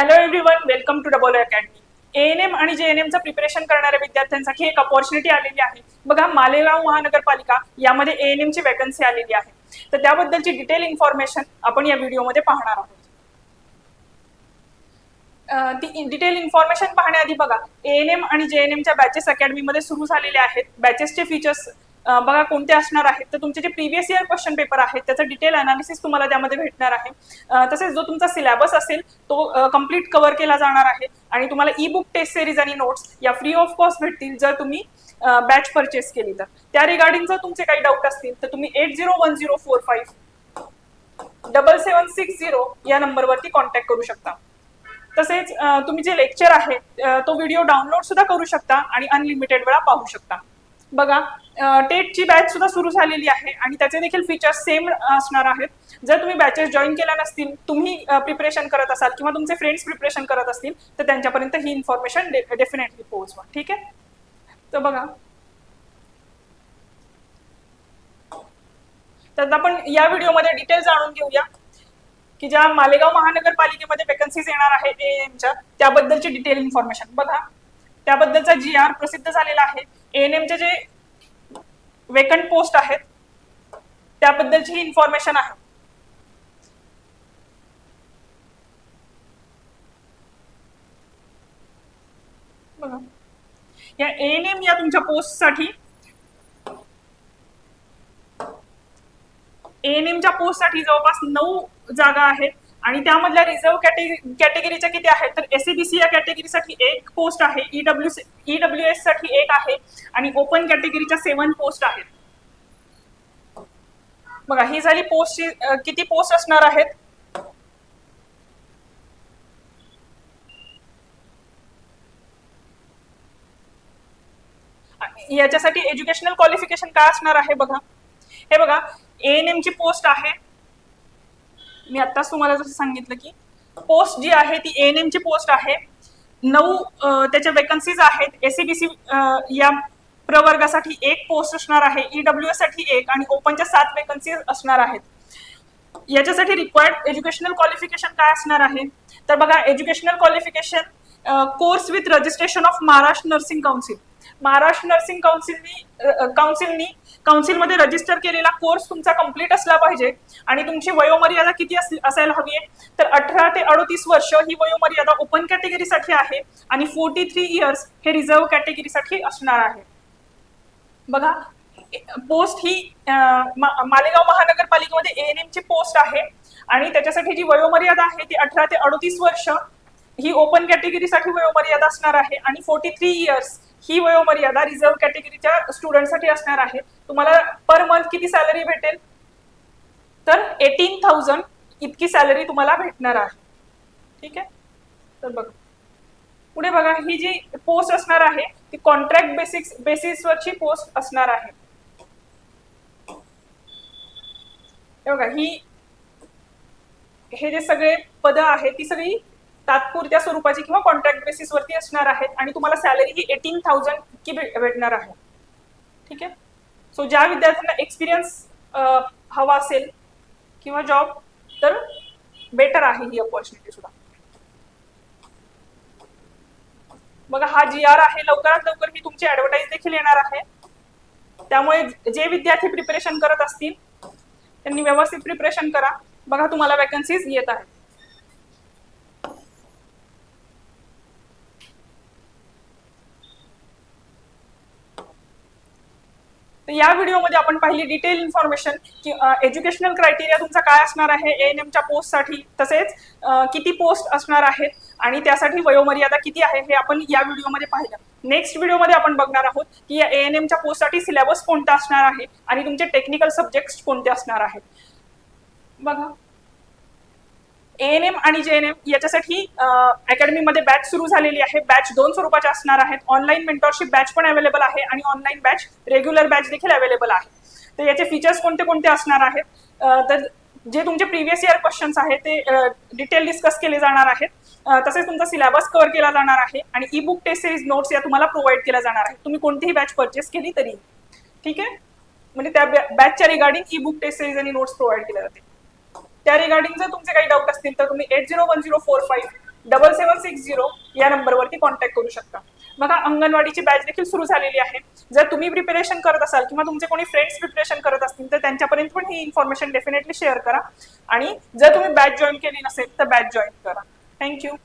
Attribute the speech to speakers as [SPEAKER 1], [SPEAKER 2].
[SPEAKER 1] Hello everyone, welcome to double academy. ANM आणि जेएनएमचं preparation करणाऱ्या विद्यार्थ्यांसाठी एक अपॉर्च्युनिटी आलेली आहे. बघा, मालेगाव महानगरपालिका यामध्ये एएनएमची वॅकन्सी आलेली आहे. तर त्याबद्दलची डिटेल इन्फॉर्मेशन आपण या व्हिडिओमध्ये पाहणार आहोत. ती डिटेल इन्फॉर्मेशन पाहण्याआधी बघा, एएनएम आणि जेएनएमच्या बॅचेस अकॅडमीमध्ये सुरू झालेले आहेत. बॅचेसचे फीचर्स बघा कोणते असणार आहेत. तर तुमचे जे प्रिव्हियस इयर क्वेश्चन पेपर आहेत त्याचं डिटेल अनालिसिस तुम्हाला त्यामध्ये भेटणार आहे. तसेच जो तुमचा सिलेबस असेल तो कम्प्लीट कव्हर केला जाणार आहे आणि तुम्हाला ई बुक टेस्ट सिरीज आणि नोट्स या फ्री ऑफ कॉस्ट भेटतील जर तुम्ही बॅच परचेस केली तर. त्या रिगार्डिंग जर तुमचे काही डाऊट असतील तर तुम्ही 8010457760 या नंबरवरती कॉन्टॅक्ट करू शकता. तसेच तुम्ही जे लेक्चर आहे तो व्हिडिओ डाउनलोड सुद्धा करू शकता आणि अनलिमिटेड वेळा पाहू शकता. बघा, टेटची बॅच सुद्धा सुरू झालेली आहे आणि त्याचे देखील फीचर्स सेम असणार आहेत. जर तुम्ही बॅचेस जॉईन केल्या नसतील, तुम्ही प्रिपरेशन करत असाल किंवा तुमचे फ्रेंड्स प्रिपरेशन करत असतील तर त्यांच्यापर्यंत ही इन्फॉर्मेशन डेफिनेटली पोहोचवा. ठीक आहे. तर बघा, तर आपण या व्हिडिओमध्ये डिटेल जाणून घेऊया की ज्या मालेगाव महानगरपालिकेमध्ये वॅकन्सीज येणार आहेत एएनएमच्या त्याबद्दलची डिटेल इन्फॉर्मेशन. बघा, त्याबद्दलचा GR प्रसिद्ध झालेला आहे. एएनएमचे जे वेकंट पोस्ट आहेत त्याबद्दलची ही इन्फॉर्मेशन आहे. बघा, या एएनएम या तुमच्या पोस्टसाठी एएनएमच्या पोस्टसाठी जवळपास 9 जागा आहेत आणि त्यामधल्या रिझर्व कॅटेगरीच्या किती आहेत तर एससीबीसी या कॅटेगरीसाठी 1 पोस्ट आहे, ईडब्ल्यूएस साठी 1 आहे आणि ओपन कॅटेगरीच्या 7 पोस्ट आहेत. बघा, ही झाली पोस्टची किती पोस्ट असणार आहेत. याच्यासाठी एज्युकेशनल क्वालिफिकेशन काय असणार आहे. बघा, हे बघा, एएनएमची पोस्ट आहे. मी आत्ताच तुम्हाला जसं सांगितलं की पोस्ट जी आहे ती एएनएमची पोस्ट आहे. 9 त्याच्या वेकन्सीज आहेत. एससीबीसी या प्रवर्गासाठी 1 पोस्ट असणार आहे, ईडब्ल्यूएस साठी 1 आणि ओपनच्या 7 वेकन्सीज असणार आहेत. याच्यासाठी रिक्वायर्ड एज्युकेशनल क्वालिफिकेशन काय असणार आहे तर बघा, educational qualification course with registration of Maharashtra nursing council. Maharashtra nursing काउन्सिलमध्ये रजिस्टर केलेला कोर्स तुमचा कंप्लीट असला पाहिजे आणि तुमची वयोमर्यादा किती असायला हवी आहे तर 18 ते 38 वर्ष ही वयोमर्यादा ओपन कॅटेगरीसाठी आहे आणि 43 इयर्स हे रिझर्व कॅटेगरीसाठी असणार आहे. बघा, पोस्ट ही मालेगाव महानगरपालिकेमध्ये एएनएमची पोस्ट आहे आणि त्याच्यासाठी जी वयोमर्यादा आहे ती 18 ते 38 वर्ष ही ओपन कॅटेगरीसाठी वयोमर्यादा असणार आहे आणि 43 इयर्स ही वयोमर्यादा रिझर्व कॅटेगरीच्या स्टुडंटसाठी असणार आहे. तुम्हाला पर मंथ किती सॅलरी भेटेल तर 18,000 इतकी सॅलरी तुम्हाला भेटणार आहे. ठीक आहे. तर बघा, पुढे बघा, ही जी पोस्ट असणार आहे ती कॉन्ट्रॅक्ट बेसिसवरची पोस्ट असणार आहे. बघा, हे जे सगळे पद आहेत ती सगळी तात्पुरत्या स्वरूपाची किंवा कॉन्ट्रॅक्ट बेसिसवरती असणार आहेत आणि तुम्हाला सॅलरी ही 18,000 इतकी भेटणार आहे. ठीक आहे. सो ज्या विद्यार्थ्यांना एक्सपिरियन्स हवा असेल किंवा जॉब तर बेटर आहे ही अपॉर्च्युनिटी सुद्धा. बघा, हा GR आहे. लवकरात लवकर ही तुमची ऍडव्हर्टाईज देखील येणार आहे. त्यामुळे जे विद्यार्थी प्रिपरेशन करत असतील त्यांनी व्यवस्थित प्रिपरेशन करा. बघा, तुम्हाला वॅकन्सीज येत आहेत. या व्हिडिओमध्ये आपण पाहिली डिटेल इन्फॉर्मेशन की एज्युकेशनल क्रायटेरिया तुमचा काय असणार आहे एएनएमच्या पोस्टसाठी, तसेच किती पोस्ट असणार आहेत आणि त्यासाठी वयोमर्यादा किती आहे हे आपण या व्हिडिओमध्ये पाहिलं. नेक्स्ट व्हिडिओमध्ये आपण बघणार आहोत की या एएनएमच्या पोस्टसाठी सिलेबस कोणता असणार आहे आणि तुमचे टेक्निकल सब्जेक्ट्स कोणते असणार आहेत. बघा, एएनएम आणि जेएनएम याच्यासाठी अकॅडमीमध्ये बॅच सुरू झालेली आहे. बॅच 2 स्वरूपाच्या असणार आहेत. ऑनलाईन मेंटॉरशिप बॅच पण अवेलेबल आहे आणि ऑनलाईन बॅच रेग्युलर बॅच देखील अवेलेबल आहे. तर याचे फीचर्स कोणते कोणते असणार आहेत तर जे तुमचे प्रिव्हियस इयर क्वेश्चन्स आहेत ते डिटेल डिस्कस केले जाणार आहेत. तसेच तुमचा सिलेबस कव्हर केला जाणार आहे आणि ebook test series notes या तुम्हाला प्रोव्हाइड केल्या जाणार आहेत, तुम्ही कोणतीही बॅच परचेस केली तरी. ठीक आहे. म्हणजे त्या बॅचच्या regarding ebook test series आणि नोट्स प्रोव्हाइड केल्या जाते. त्या रिगार्डिंग जर तुमचे काही डाऊट असतील तर तुम्ही 801045 7760 या नंबरवरती कॉन्टॅक्ट करू शकता. बघा, अंगणवाडीची बॅच देखील सुरू झालेली आहे. जर तुम्ही प्रिपरेशन करत असाल किंवा तुमचे कोणी फ्रेंड्स प्रिपरेशन करत असतील तर त्यांच्यापर्यंत पण ही इन्फॉर्मेशन डेफिनेटली शेअर करा. आणि जर तुम्ही बॅच जॉईन केली नसेल तर बॅच जॉईन करा. थँक्यू.